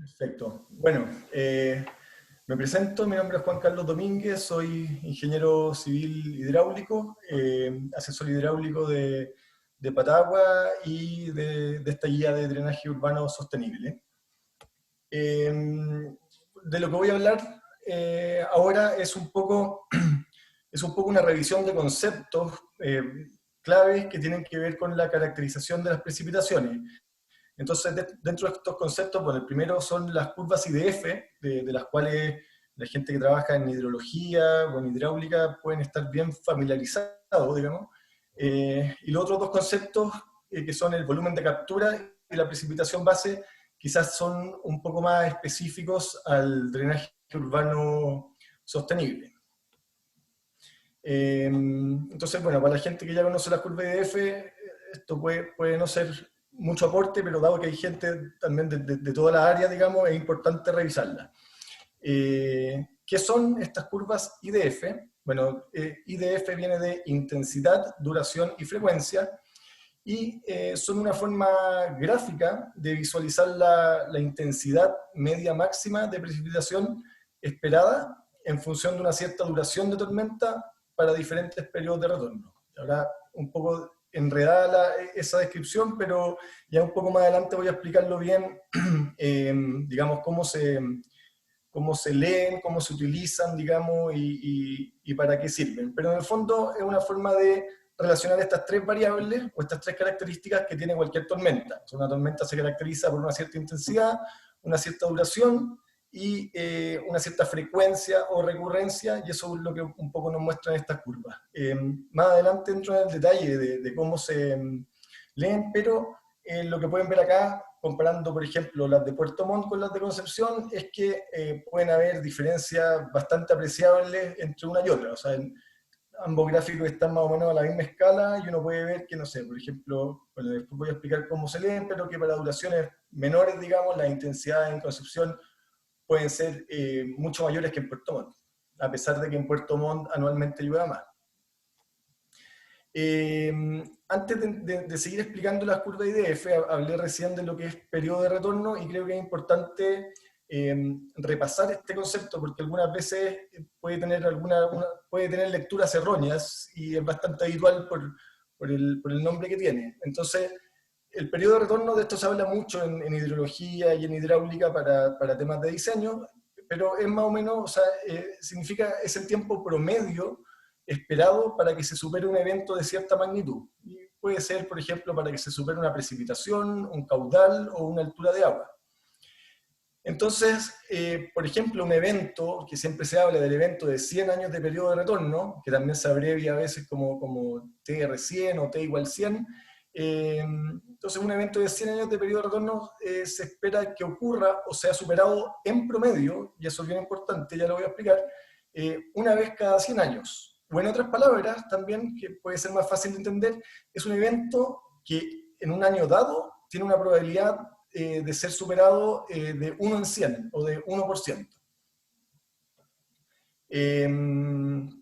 Perfecto. Bueno, me presento, mi nombre es Juan Carlos Domínguez, soy ingeniero civil hidráulico, asesor hidráulico de Patagua y de esta guía de drenaje urbano sostenible. De lo que voy a hablar ahora es un poco una revisión de conceptos claves que tienen que ver con la caracterización de las precipitaciones. Entonces, dentro de estos conceptos, bueno, el primero son las curvas IDF, de las cuales la gente que trabaja en hidrología o en hidráulica pueden estar bien familiarizados, digamos. Y los otros dos conceptos, que son el volumen de captura y la precipitación base, quizás son un poco más específicos al drenaje urbano sostenible. Entonces, bueno, para la gente que ya conoce la curva IDF, esto puede no ser mucho aporte, pero dado que hay gente también de toda la área, digamos, es importante revisarla. ¿Qué son estas curvas IDF? Bueno, IDF viene de intensidad, duración y frecuencia, y son una forma gráfica de visualizar la intensidad media máxima de precipitación esperada en función de una cierta duración de tormenta para diferentes periodos de retorno. Ahora, un poco enredada esa descripción, pero ya un poco más adelante voy a explicarlo bien, digamos, cómo se leen, cómo se utilizan, digamos, y para qué sirven. Pero en el fondo es una forma de relacionar estas tres variables o estas tres características que tiene cualquier tormenta. Una tormenta se caracteriza por una cierta intensidad, una cierta duración y una cierta frecuencia o recurrencia, y eso es lo que un poco nos muestran estas curvas. Más adelante entro en el detalle de cómo se leen, pero lo que pueden ver acá, comparando por ejemplo las de Puerto Montt con las de Concepción, es que pueden haber diferencias bastante apreciables entre una y otra. O sea, ambos gráficos están más o menos a la misma escala y uno puede ver que, no sé, por ejemplo, bueno, después voy a explicar cómo se leen, pero que para duraciones menores, digamos, las intensidades en Concepción pueden ser mucho mayores que en Puerto Montt, a pesar de que en Puerto Montt anualmente llueva más. Eh, Antes de seguir explicando las curvas IDF, hablé recién de lo que es periodo de retorno y creo que es importante repasar este concepto porque algunas veces puede tener lecturas erróneas y es bastante habitual por el nombre que tiene. Entonces, el periodo de retorno, de esto se habla mucho en hidrología y en hidráulica para temas de diseño, pero es más o menos, o sea, significa, es el tiempo promedio esperado para que se supere un evento de cierta magnitud. Y puede ser, por ejemplo, para que se supere una precipitación, un caudal o una altura de agua. Entonces, por ejemplo, un evento, que siempre se habla del evento de 100 años de periodo de retorno, que también se abrevia a veces como TR100 o T igual 100, entonces un evento de 100 años de periodo de retorno se espera que ocurra o sea superado en promedio, y eso es bien importante, ya lo voy a explicar, una vez cada 100 años. O en otras palabras, también, que puede ser más fácil de entender, es un evento que en un año dado tiene una probabilidad de ser superado de 1 en 100 o de 1%.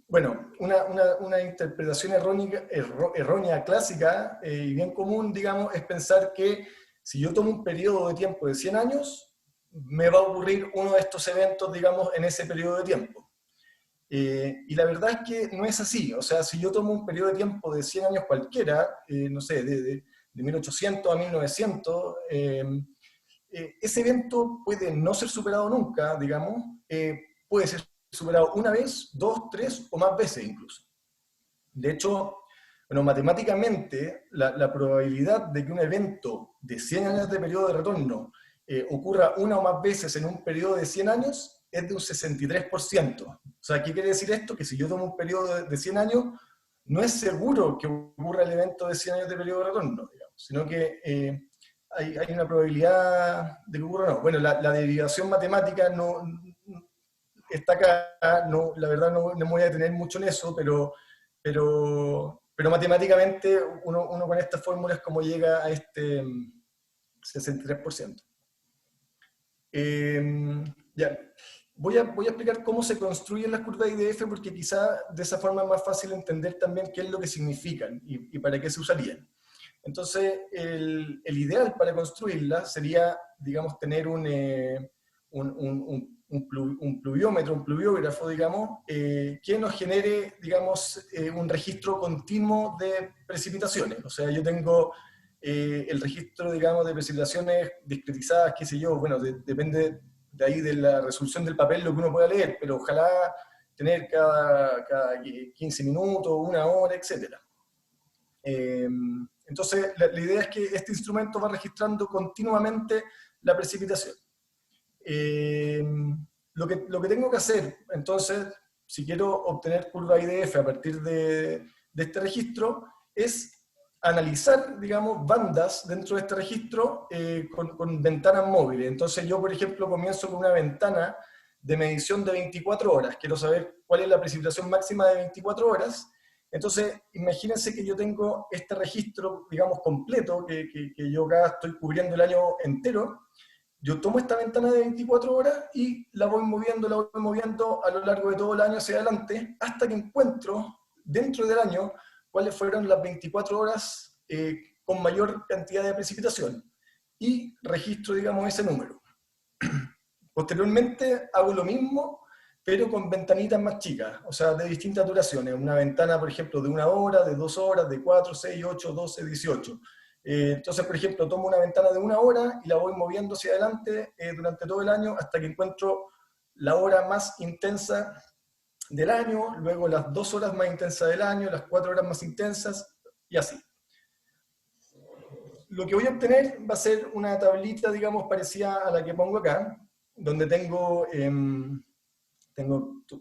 Bueno, una interpretación errónea clásica y bien común, digamos, es pensar que si yo tomo un periodo de tiempo de 100 años, me va a ocurrir uno de estos eventos, digamos, en ese periodo de tiempo. Y la verdad es que no es así. O sea, si yo tomo un periodo de tiempo de 100 años cualquiera, no sé, de 1800 a 1900, ese evento puede no ser superado nunca, digamos, puede ser superado una vez, dos, tres o más veces incluso. De hecho, bueno, matemáticamente, la probabilidad de que un evento de 100 años de periodo de retorno ocurra una o más veces en un periodo de 100 años es de un 63%. O sea, ¿qué quiere decir esto? Que si yo tomo un periodo de 100 años, no es seguro que ocurra el evento de 100 años de periodo de retorno, digamos, sino que hay una probabilidad de que ocurra o no. Bueno, la derivación matemática no está acá, no, la verdad no me voy a detener mucho en eso, pero matemáticamente uno con estas fórmulas como llega a este 63%. Ya. Voy a explicar cómo se construyen las curvas de IDF porque quizá de esa forma es más fácil entender también qué es lo que significan y para qué se usarían. Entonces, el ideal para construirla sería, digamos, tener un pluviómetro, un pluviógrafo, digamos, que nos genere, digamos, un registro continuo de precipitaciones. O sea, yo tengo el registro, digamos, de precipitaciones discretizadas, qué sé yo, bueno, depende de ahí de la resolución del papel lo que uno pueda leer, pero ojalá tener cada 15 minutos, una hora, etcétera. Entonces, la idea es que este instrumento va registrando continuamente la precipitación. Eh, lo que tengo que hacer, entonces, si quiero obtener curva IDF a partir de este registro, es analizar, digamos, bandas dentro de este registro con ventanas móviles. Entonces yo, por ejemplo, comienzo con una ventana de medición de 24 horas. Quiero saber cuál es la precipitación máxima de 24 horas. Entonces, imagínense que yo tengo este registro, digamos, completo, que yo acá estoy cubriendo el año entero. Yo tomo esta ventana de 24 horas y la voy moviendo a lo largo de todo el año hacia adelante, hasta que encuentro dentro del año cuáles fueron las 24 horas con mayor cantidad de precipitación. Y registro, digamos, ese número. Posteriormente hago lo mismo, pero con ventanitas más chicas, o sea, de distintas duraciones. Una ventana, por ejemplo, de 1 hora, de 2 horas, de 4, 6, 8, 12, 18. Entonces, por ejemplo, tomo una ventana de 1 hora y la voy moviendo hacia adelante durante todo el año hasta que encuentro la hora más intensa del año, luego las 2 horas más intensas del año, las 4 horas más intensas, y así. Lo que voy a obtener va a ser una tablita, digamos, parecida a la que pongo acá, donde tengo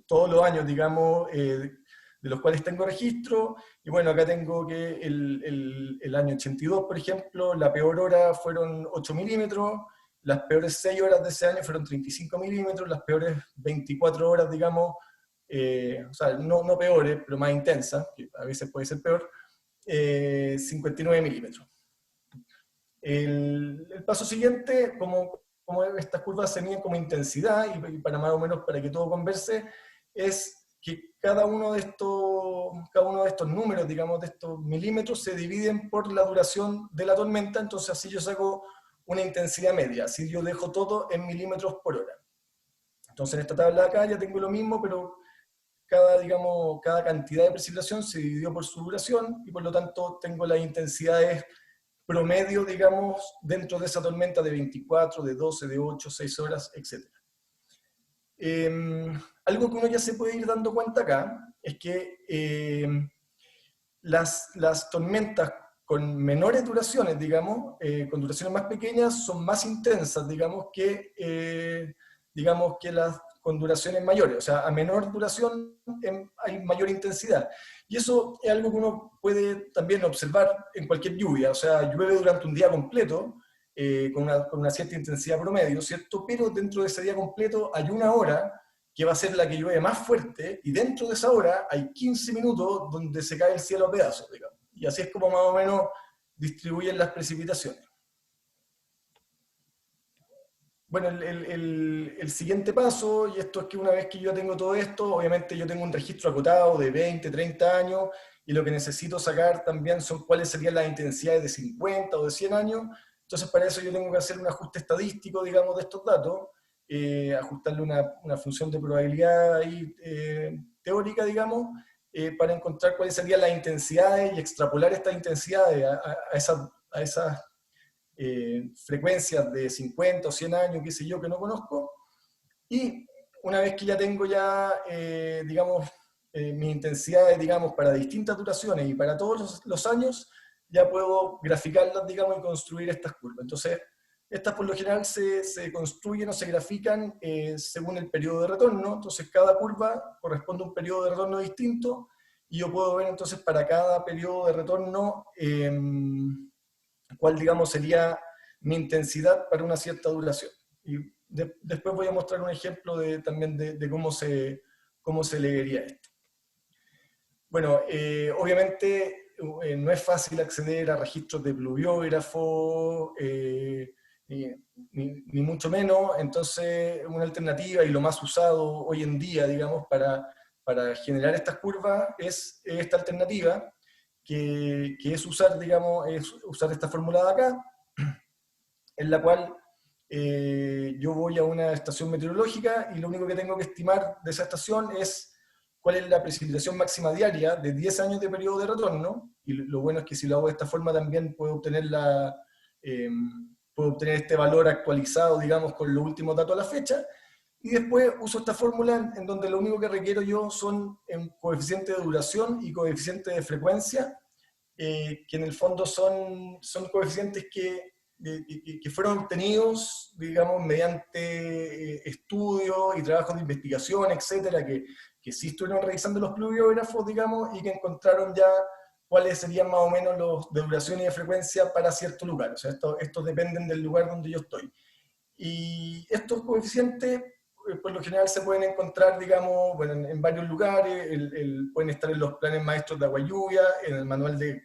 todos los años, digamos, de los cuales tengo registro, y bueno, acá tengo que el año 82, por ejemplo, la peor hora fueron 8 milímetros, las peores 6 horas de ese año fueron 35 milímetros, las peores 24 horas, digamos, o sea, no peores, pero más intensas, que a veces puede ser peor, 59 milímetros. El paso siguiente, como estas curvas se miden como intensidad, y para más o menos para que todo converse, es que cada uno de estos números, digamos, de estos milímetros, se dividen por la duración de la tormenta, entonces así yo saco una intensidad media, así yo dejo todo en milímetros por hora. Entonces en esta tabla de acá ya tengo lo mismo, pero cada cantidad de precipitación se dividió por su duración, y por lo tanto tengo las intensidades promedio, digamos, dentro de esa tormenta de 24, de 12, de 8, 6 horas, etc. Algo que uno ya se puede ir dando cuenta acá es que las tormentas con menores duraciones, digamos, con duraciones más pequeñas, son más intensas, digamos, que las con duraciones mayores. O sea, a menor duración hay mayor intensidad. Y eso es algo que uno puede también observar en cualquier lluvia. O sea, llueve durante un día completo, con una cierta intensidad promedio, ¿cierto? Pero dentro de ese día completo hay una hora que va a ser la que llueve más fuerte, y dentro de esa hora hay 15 minutos donde se cae el cielo a pedazos, digamos. Y así es como más o menos distribuyen las precipitaciones. Bueno, el siguiente paso, y esto es que una vez que yo tengo todo esto, obviamente yo tengo un registro acotado de 20, 30 años, y lo que necesito sacar también son cuáles serían las intensidades de 50 o de 100 años. Entonces para eso yo tengo que hacer un ajuste estadístico, digamos, de estos datos, ajustarle una función de probabilidad ahí, teórica, digamos, para encontrar cuáles serían las intensidades y extrapolar estas intensidades a esas frecuencias de 50 o 100 años, qué sé yo, que no conozco. Y una vez que ya tengo digamos, mis intensidades, digamos, para distintas duraciones y para todos los años, ya puedo graficarlas, digamos, y construir estas curvas. Entonces, estas por lo general se construyen o se grafican según el periodo de retorno. Entonces, cada curva corresponde a un periodo de retorno distinto, y yo puedo ver entonces para cada periodo de retorno cuál, digamos, sería mi intensidad para una cierta duración. Y después voy a mostrar un ejemplo también de cómo se leería esto. Bueno, obviamente no es fácil acceder a registros de pluviógrafo, ni mucho menos. Entonces, una alternativa y lo más usado hoy en día, digamos, para generar estas curvas es esta alternativa, que es usar, digamos, es usar esta fórmula de acá, en la cual yo voy a una estación meteorológica y lo único que tengo que estimar de esa estación es cuál es la precipitación máxima diaria de 10 años de periodo de retorno, y lo bueno es que si lo hago de esta forma también eh, puedo obtener este valor actualizado, digamos, con los últimos datos a la fecha, y después uso esta fórmula en donde lo único que requiero yo son coeficiente de duración y coeficiente de frecuencia, que en el fondo son coeficientes que fueron obtenidos, digamos, mediante estudios y trabajos de investigación, etcétera, que sí estuvieron revisando los pluviógrafos, digamos, y que encontraron ya cuáles serían más o menos los de duración y de frecuencia para cierto lugar. O sea, estos dependen del lugar donde yo estoy. Y estos coeficientes, por lo general, se pueden encontrar, digamos, bueno, en varios lugares. Pueden estar en los planes maestros de agua y lluvia, en el manual de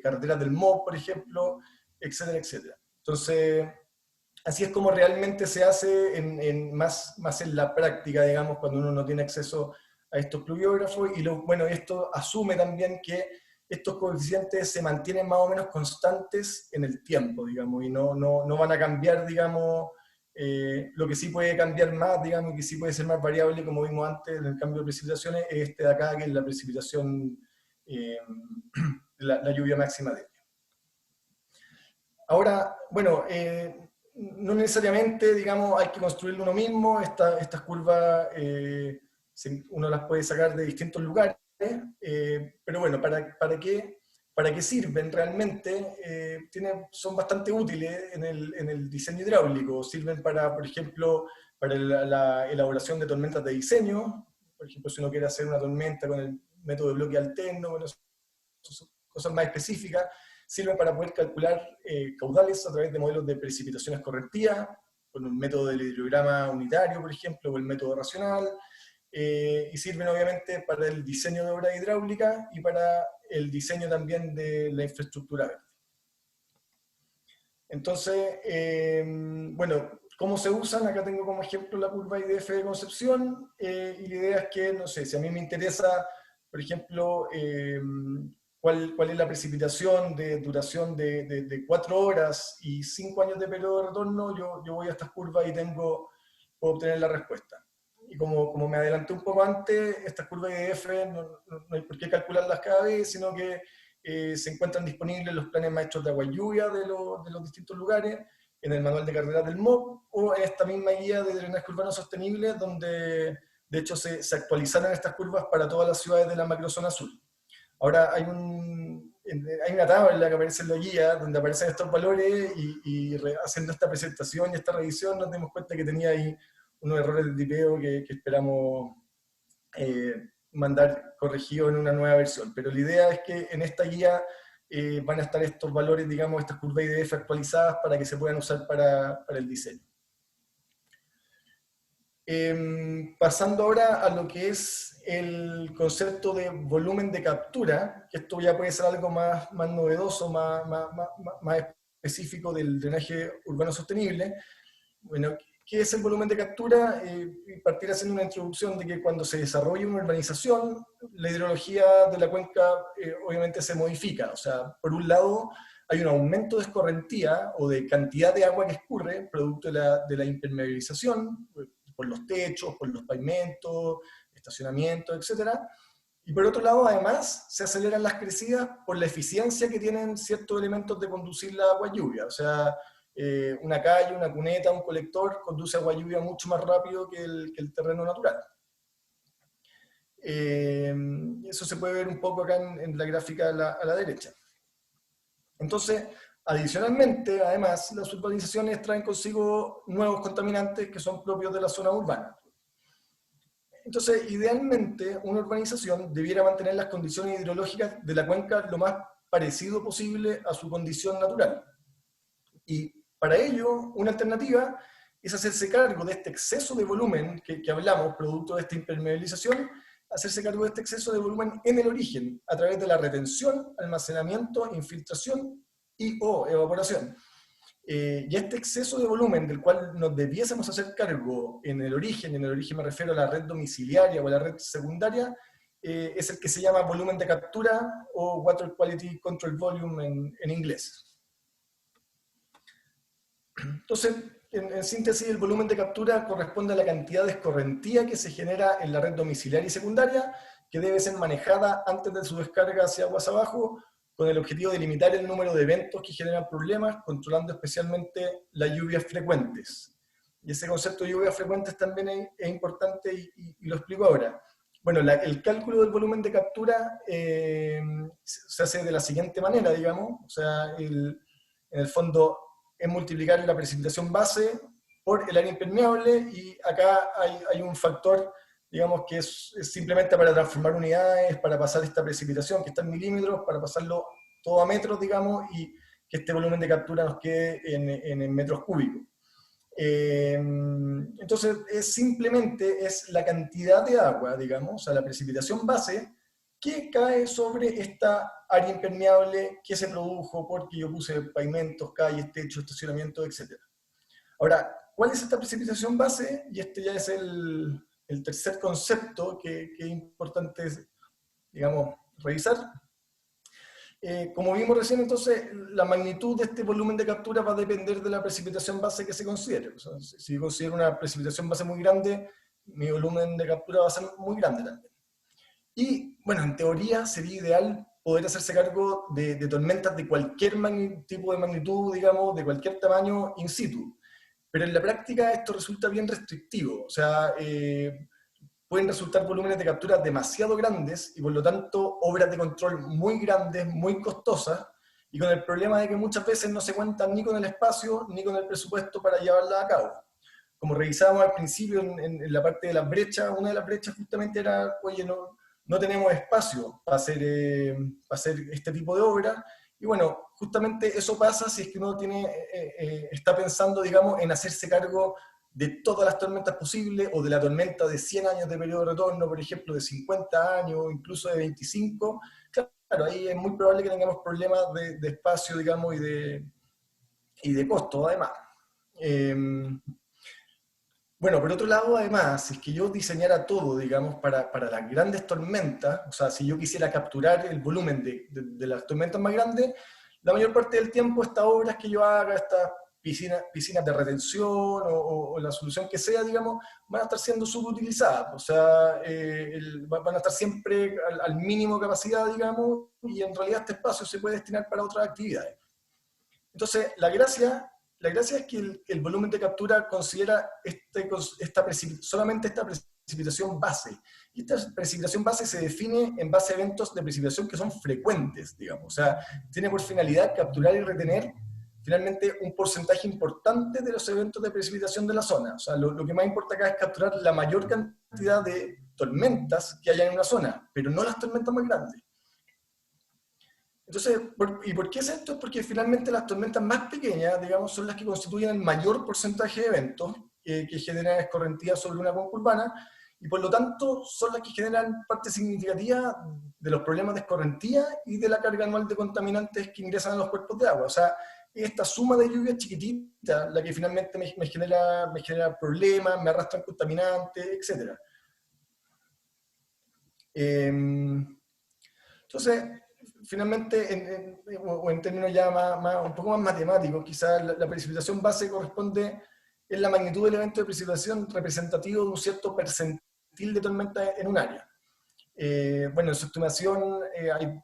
carreteras del MOB, por ejemplo, etcétera, etcétera. Entonces, así es como realmente se hace más en la práctica, digamos, cuando uno no tiene acceso a estos pluviógrafos. Y bueno, esto asume también que estos coeficientes se mantienen más o menos constantes en el tiempo, digamos, y no van a cambiar, digamos, lo que sí puede cambiar más, digamos, que sí puede ser más variable, como vimos antes, en el cambio de precipitaciones, es este de acá, que es la precipitación, eh, la lluvia máxima de. Ahora, bueno, no necesariamente, digamos, hay que construirlo uno mismo. Estas curvas uno las puede sacar de distintos lugares, pero bueno, ¿para qué sirven realmente? Son bastante útiles en el diseño hidráulico. Sirven para, por ejemplo, para la elaboración de tormentas de diseño. Por ejemplo, si uno quiere hacer una tormenta con el método de bloque alterno, bueno, son cosas más específicas. Sirven para poder calcular caudales a través de modelos de precipitaciones correctivas, con un método del hidrograma unitario, por ejemplo, o el método racional, y sirven obviamente para el diseño de obra hidráulica y para el diseño también de la infraestructura verde. Entonces, bueno, ¿cómo se usan? Acá tengo como ejemplo la curva IDF de Concepción, y la idea es que, no sé, si a mí me interesa, por ejemplo, cuál es la precipitación de duración de 4 horas y 5 años de periodo de retorno, yo voy a estas curvas y puedo obtener la respuesta. Y como me adelanté un poco antes, estas curvas IDF no hay por qué calcularlas cada vez, sino que se encuentran disponibles los planes maestros de agua y lluvia de los distintos lugares, en el manual de carreras del MOB, o en esta misma guía de drenaje urbano sostenible, donde de hecho se actualizaron estas curvas para todas las ciudades de la macrozona sur. Ahora hay una tabla que aparece en la guía donde aparecen estos valores, y haciendo esta presentación y esta revisión nos dimos cuenta que tenía ahí unos errores de tipeo que esperamos mandar corregido en una nueva versión. Pero la idea es que en esta guía van a estar estos valores, digamos, estas curvas IDF actualizadas para que se puedan usar para el diseño. Pasando ahora a lo que es el concepto de volumen de captura, que esto ya puede ser algo más novedoso, más específico del drenaje urbano sostenible. Bueno, ¿qué es el volumen de captura? Partir haciendo una introducción de que cuando se desarrolla una urbanización, la hidrología de la cuenca obviamente se modifica. O sea, por un lado hay un aumento de escorrentía o de cantidad de agua que escurre, producto de la impermeabilización, por los techos, por los pavimentos, estacionamientos, etc. Y por otro lado, además, se aceleran las crecidas por la eficiencia que tienen ciertos elementos de conducir la agua lluvia. O sea, una calle, una cuneta, un colector conduce agua lluvia mucho más rápido que el terreno natural. Eso se puede ver un poco acá en la gráfica a la derecha. Entonces, adicionalmente, además, las urbanizaciones traen consigo nuevos contaminantes que son propios de la zona urbana. Entonces, idealmente, una urbanización debiera mantener las condiciones hidrológicas de la cuenca lo más parecido posible a su condición natural. Y para ello, una alternativa es hacerse cargo de este exceso de volumen que hablamos, producto de esta impermeabilización, hacerse cargo de este exceso de volumen en el origen, a través de la retención, almacenamiento, infiltración o evaporación. Y este exceso de volumen del cual nos debiésemos hacer cargo en el origen me refiero a la red domiciliaria o a la red secundaria, es el que se llama volumen de captura o Water Quality Control Volume en inglés. Entonces, en síntesis, el volumen de captura corresponde a la cantidad de escorrentía que se genera en la red domiciliaria y secundaria, que debe ser manejada antes de su descarga hacia aguas abajo, con el objetivo de limitar el número de eventos que generan problemas, controlando especialmente las lluvias frecuentes. Y ese concepto de lluvias frecuentes también es importante y lo explico ahora. Bueno, el cálculo del volumen de captura se hace de la siguiente manera, digamos, o sea, en el fondo es multiplicar la precipitación base por el área impermeable, y acá hay un factor, digamos, que es simplemente para transformar unidades, para pasar esta precipitación que está en milímetros, para pasarlo todo a metros, digamos, y que este volumen de captura nos quede en metros cúbicos. Entonces, simplemente es la cantidad de agua, digamos, o sea, la precipitación base, que cae sobre esta área impermeable que se produjo porque yo puse pavimentos, calles, techos, estacionamientos, etc. Ahora, ¿cuál es esta precipitación base? Y este ya es el tercer concepto que es importante, digamos, revisar. Como vimos recién, entonces, la magnitud de este volumen de captura va a depender de la precipitación base que se considere. O sea, si yo considero una precipitación base muy grande, mi volumen de captura va a ser muy grande también. Y, bueno, en teoría sería ideal poder hacerse cargo de tormentas de cualquier tipo de magnitud, digamos, de cualquier tamaño in situ. Pero en la práctica esto resulta bien restrictivo. O sea, pueden resultar volúmenes de captura demasiado grandes y por lo tanto obras de control muy grandes, muy costosas, y con el problema de que muchas veces no se cuentan ni con el espacio ni con el presupuesto para llevarla a cabo. Como revisábamos al principio en la parte de las brechas, una de las brechas justamente era, oye, no tenemos espacio para hacer este tipo de obras. Y bueno, justamente eso pasa si es que uno está pensando, digamos, en hacerse cargo de todas las tormentas posibles, o de la tormenta de 100 años de periodo de retorno, por ejemplo, de 50 años, incluso de 25. Claro, ahí es muy probable que tengamos problemas de espacio, digamos, y de costo, además. Bueno, por otro lado, además, si es que yo diseñara todo, digamos, para las grandes tormentas, o sea, si yo quisiera capturar el volumen de las tormentas más grandes, la mayor parte del tiempo estas obras que yo haga, estas piscinas de retención o la solución que sea, digamos, van a estar siendo subutilizadas. O sea, van a estar siempre al mínimo capacidad, digamos, y en realidad este espacio se puede destinar para otras actividades. Entonces, la gracia es que el volumen de captura considera solamente esta precipitación base. Y esta precipitación base se define en base a eventos de precipitación que son frecuentes, digamos. O sea, tiene por finalidad capturar y retener finalmente un porcentaje importante de los eventos de precipitación de la zona. O sea, lo que más importa acá es capturar la mayor cantidad de tormentas que haya en una zona, pero no las tormentas más grandes. Entonces, ¿y por qué es esto? Es porque finalmente las tormentas más pequeñas, digamos, son las que constituyen el mayor porcentaje de eventos que generan escorrentía sobre una cuenca urbana, y por lo tanto son las que generan parte significativa de los problemas de escorrentía y de la carga anual de contaminantes que ingresan a los cuerpos de agua. O sea, esta suma de lluvia chiquitita la que finalmente me genera problemas, me arrastran contaminantes, etc. Entonces, finalmente, o en términos ya un poco más matemáticos, quizás la precipitación base es la magnitud del evento de precipitación representativo de un cierto percentil de tormenta en un área. Bueno, en su estimación hay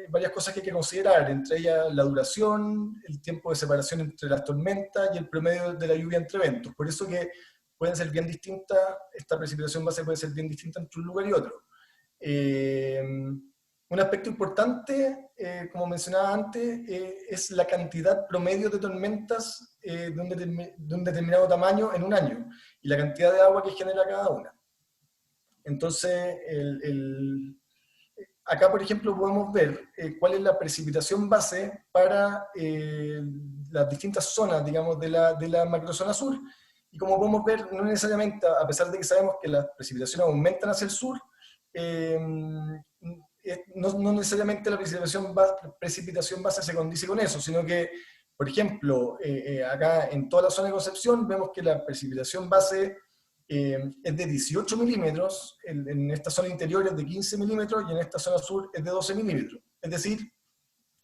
varias cosas que hay que considerar, entre ellas la duración, el tiempo de separación entre las tormentas y el promedio de la lluvia entre eventos. Por eso que pueden ser bien distintas, esta precipitación base puede ser bien distinta entre un lugar y otro. Un aspecto importante, como mencionaba antes, es la cantidad promedio de tormentas de un determinado tamaño en un año, y la cantidad de agua que genera cada una. Entonces, acá, por ejemplo, podemos ver cuál es la precipitación base para las distintas zonas, digamos, de la macrozona sur. Y como podemos ver, no necesariamente, a pesar de que sabemos que las precipitaciones aumentan hacia el sur, no necesariamente la precipitación base se condice con eso, sino que, por ejemplo, acá en toda la zona de Concepción vemos que la precipitación base es de 18 milímetros, en esta zona interior es de 15 milímetros y en esta zona sur es de 12 milímetros. Es decir,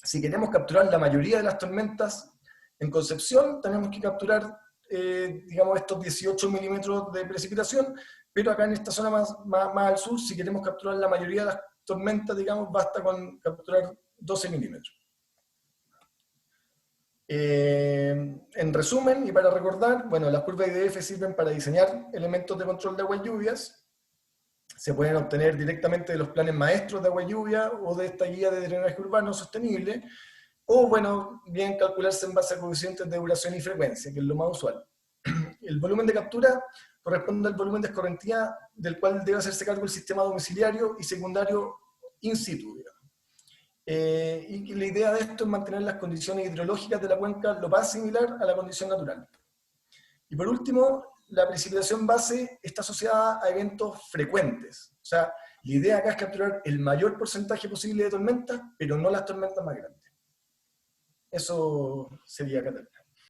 si queremos capturar la mayoría de las tormentas en Concepción, tenemos que capturar, digamos, estos 18 milímetros de precipitación, pero acá en esta zona más al sur, si queremos capturar la mayoría de las tormentas, digamos, basta con capturar 12 milímetros. En resumen, y para recordar, bueno, las curvas IDF sirven para diseñar elementos de control de agua y lluvias. Se pueden obtener directamente de los planes maestros de agua y lluvia o de esta guía de drenaje urbano sostenible, o, bueno, bien calcularse en base a coeficientes de duración y frecuencia, que es lo más usual. El volumen de captura corresponde al volumen de escorrentía del cual debe hacerse cargo el sistema domiciliario y secundario in situ, digamos. Y la idea de esto es mantener las condiciones hidrológicas de la cuenca lo más similar a la condición natural. Y por último, la precipitación base está asociada a eventos frecuentes. O sea, la idea acá es capturar el mayor porcentaje posible de tormentas, pero no las tormentas más grandes. Eso sería, Catalina.